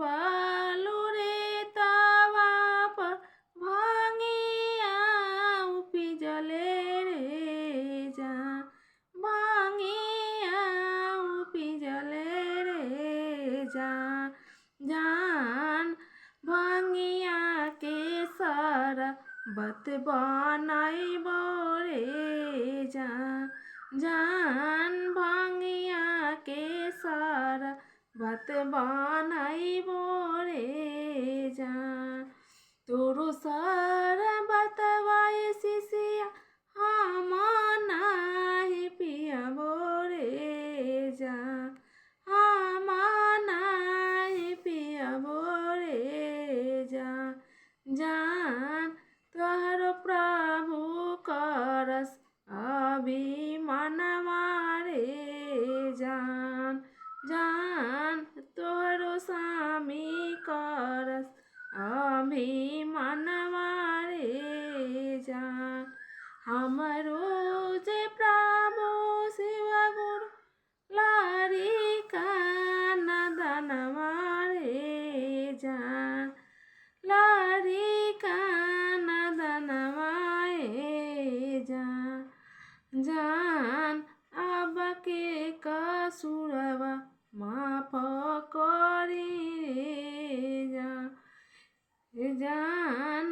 বালুরে তাওয়া ভাঙিয়া পিজলে রে যা ভাঙিয়া পিজলে রে যা জান ভাঙিয়া কে সারা বাত বানাইব রে যা জান ভাঙিয়া কে সারা বাত বানাইব রে যা তোরো সারা বাতবাই শিশিয়া আমানাহি পিয়াব রে যা আমানাহি পিয়াব রে যা জান तोहर प्रभु करस अभिमान मारे जान जान तोहरो स्वामी करस अभिमान मारे जान हमरो जे प्रभु शिव गुरु लारी कानदन मारे जान लारी जान आबाके कसुरवा माफ करी रे जान